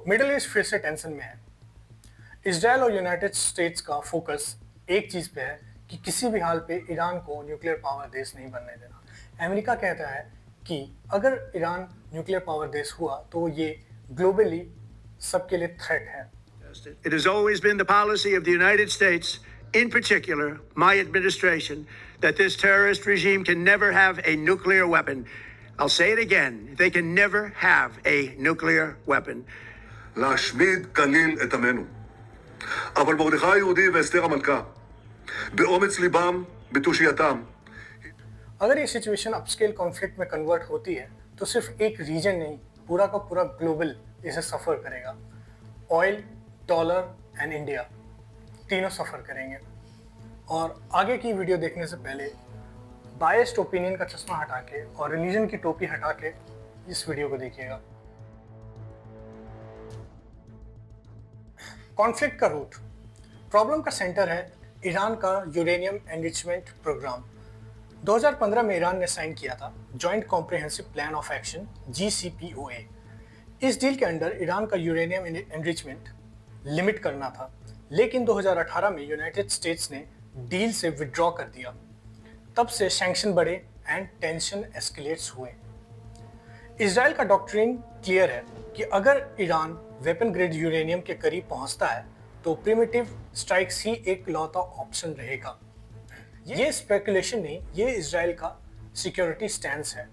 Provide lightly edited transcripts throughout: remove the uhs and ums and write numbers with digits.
Middle east फिर से tension में है। इसराइल और यूनाइटेड स्टेट्स का फोकस एक चीज पे है कि किसी भी हाल पे ईरान को न्यूक्लियर पावर देश नहीं बनने देना। अमेरिका कहता है कि अगर ईरान न्यूक्लियर पावर देश हुआ तो ये ग्लोबली सबके लिए थ्रेट है। It has always been the policy of the United States, in particular, my administration, that this terrorist regime can never have a nuclear weapon. I'll say it again, they can never have a nuclear weapon. להשמיד כליל את עמנו. אבל מרדכי היהודי ואסתר המלכה, באומץ ליבם, בתושייתם. अगर ये situation upscale conflict में convert होती है तो सिर्फ एक reason नहीं, पूरा का पूरा ग्लोबल इसे सफर करेगा। ऑयल, डॉलर एंड इंडिया तीनों सफर करेंगे। और आगे की वीडियो देखने से पहले बायस्ड ओपिनियन का चश्मा हटा के और रिलीजन की टोपी हटा के इस वीडियो को देखिएगा। कॉन्फ्लिक्ट का रूट, प्रॉब्लम का सेंटर है ईरान का यूरेनियम एनरिचमेंट प्रोग्राम। 2015 में ईरान ने साइन किया था joint comprehensive plan of action JCPOA। इस डील के अंडर ईरान का यूरेनियम एनरिचमेंट लिमिट करना था, लेकिन 2018 में यूनाइटेड स्टेट्स ने डील से विड्रॉ कर दिया। तब से सैंक्शन बढ़े एंड टेंशन एस्केलेट्स हुए। इजराइल का डॉक्ट्रिन क्लियर है कि अगर ईरान वेपन ग्रेड यूरेनियम के करीब पहुंचता है तो प्रिमिटिव स्ट्राइक्स ही एक लौता ऑप्शन रहेगा। ये स्पेकुलेशन नहीं, ये इजराइल का सिक्योरिटी स्टैंस है।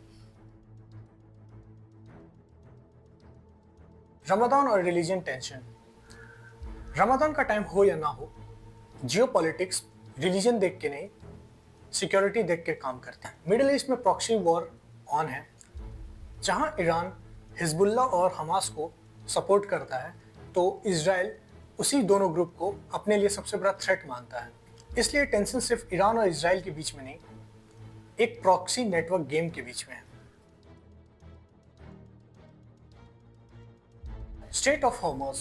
रमजान और रिलीजन टेंशन, रमजान का टाइम हो या ना हो, जियोपॉलिटिक्स रिलीजन देख के नहीं, सिक्योरिटी देख के काम करते हैं। मिडिल ईस्ट में प्रॉक्सी वॉर ऑन है, जहां ईरान हिजबुल्ला और हमास को सपोर्ट करता है, तो इजराइल उसी दोनों ग्रुप को अपने लिए सबसे बड़ा थ्रेट मानता है। इसलिए टेंशन सिर्फ ईरान और इजराइल के बीच में नहीं, एक प्रॉक्सी नेटवर्क गेम के बीच में है। स्टेट ऑफ हॉर्मोज,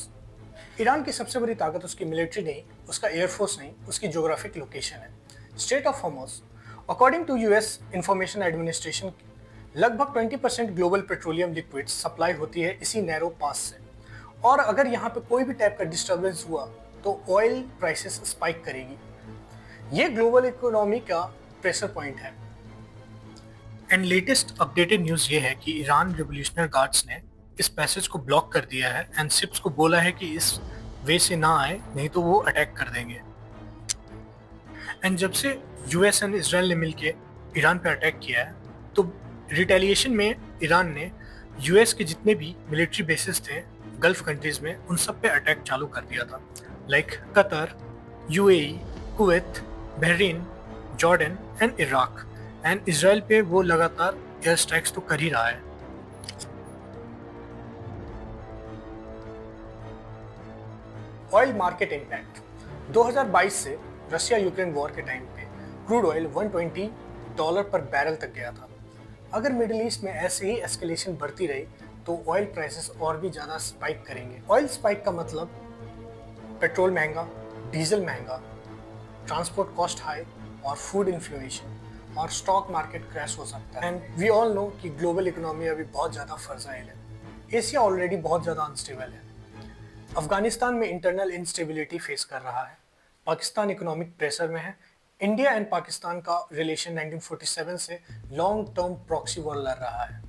ईरान की सबसे बड़ी ताकत उसकी मिलिट्री नहीं, उसका एयरफोर्स नहीं, उसकी ज्योग्राफिक लोकेशन है। State of Hormuz, according to US information administration, लगभग 20% ग्लोबल पेट्रोलियम लिक्विड सप्लाई होती है इसी नैरो पास से। और अगर यहाँ पे कोई भी टाइप का डिस्टर्बेंस हुआ तो ऑयल प्राइसेस स्पाइक करेगी। ये ग्लोबल इकोनॉमी का प्रेशर पॉइंट है। एंड लेटेस्ट अपडेटेड न्यूज़ ये है कि ईरान रिवोल्यूशनरी गार्ड्स ने इस पैसेज को ब्लॉक कर दिया है एंड शिप्स को बोला है कि इस वे से ना आए, नहीं तो वो अटैक कर देंगे। एंड जब से यूएस एंड इजराइल ने मिलके ईरान पे अटैक किया है, तो रिटेलिएशन में ईरान ने यूएस के जितने भी मिलिट्री बेसिस थे गल्फ कंट्रीज में, उन सब पे अटैक चालू कर दिया था, like Qatar, UAE, Kuwait, Bahrain, Jordan and Iraq. And Israel पे वो लगातार एयर स्ट्राइक्स तो कर ही रहा है। ऑयल मार्केट इम्पैक्ट, 2022 से रशिया यूक्रेन वॉर के टाइम पे क्रूड ऑयल $120 पर बैरल तक गया था। अगर मिडिल ईस्ट में ऐसे ही एस्केलेशन बढ़ती रही तो ऑयल प्राइसेस और भी ज़्यादा स्पाइक करेंगे। ऑयल स्पाइक का मतलब पेट्रोल महंगा, डीजल महंगा, ट्रांसपोर्ट कॉस्ट हाई और फूड इन्फ्लेशन और स्टॉक मार्केट क्रैश हो सकता है। एंड वी ऑल नो कि ग्लोबल इकोनॉमी अभी बहुत ज़्यादा फर्जाइल है। एशिया ऑलरेडी बहुत ज़्यादा अनस्टेबल है। अफगानिस्तान में इंटरनल इंस्टेबिलिटी फेस कर रहा है। पाकिस्तान इकोनॉमिक प्रेशर में है। इंडिया एंड पाकिस्तान का रिलेशन 1947 से लॉन्ग टर्म प्रॉक्सी वॉर लड़ रहा है।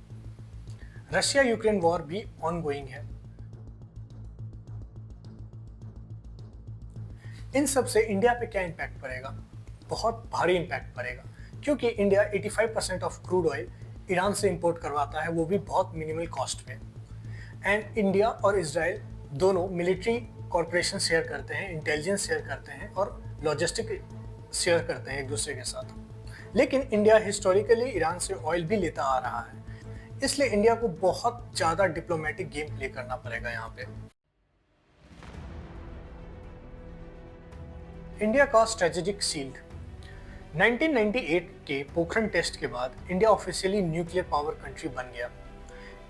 रशिया यूक्रेन वॉर भी ऑनगोइंग है। इन सब से इंडिया पे क्या इम्पैक्ट पड़ेगा? बहुत भारी इम्पैक्ट पड़ेगा, क्योंकि India 85% of crude oil Iran से इंपोर्ट करवाता है, वो भी बहुत मिनिमल कॉस्ट में। एंड इंडिया और इजराइल दोनों मिलिट्री कॉर्पोरेशन शेयर करते हैं, इंटेलिजेंस शेयर करते हैं और लॉजिस्टिक शेयर करते हैं एक दूसरे के साथ। लेकिन इंडिया हिस्टोरिकली ईरान से ऑयल भी लेता आ रहा है, इसलिए इंडिया को बहुत ज़्यादा डिप्लोमेटिक गेम प्ले करना पड़ेगा यहाँ पे। इंडिया का स्ट्रेटेजिक शील्ड, 1998 के पोखरण टेस्ट के बाद India officially nuclear power country बन गया।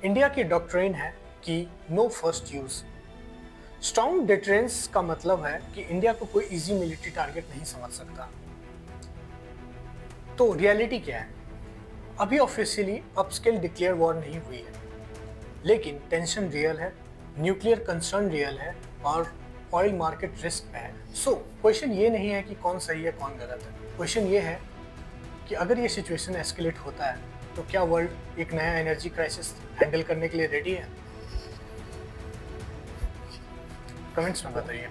इंडिया की डॉक्ट्रिन है कि no first use. Strong deterrence का मतलब है कि इंडिया को कोई इजी मिलिट्री टारगेट नहीं समझ सकता। तो रियलिटी क्या है? अभी ऑफिशियली अपस्केल डिक्लेयर वॉर नहीं हुई है, लेकिन टेंशन रियल है न्यूक्लियर कंसर्न रियल है और ऑयल मार्केट रिस्क पे है। सो क्वेश्चन ये नहीं है कि कौन सही है कौन गलत है, क्वेश्चन ये है कि अगर ये सिचुएशन एस्केलेट होता है तो क्या वर्ल्ड एक नया एनर्जी क्राइसिस हैंडल करने के लिए रेडी है? कमेंट्स में बताइए।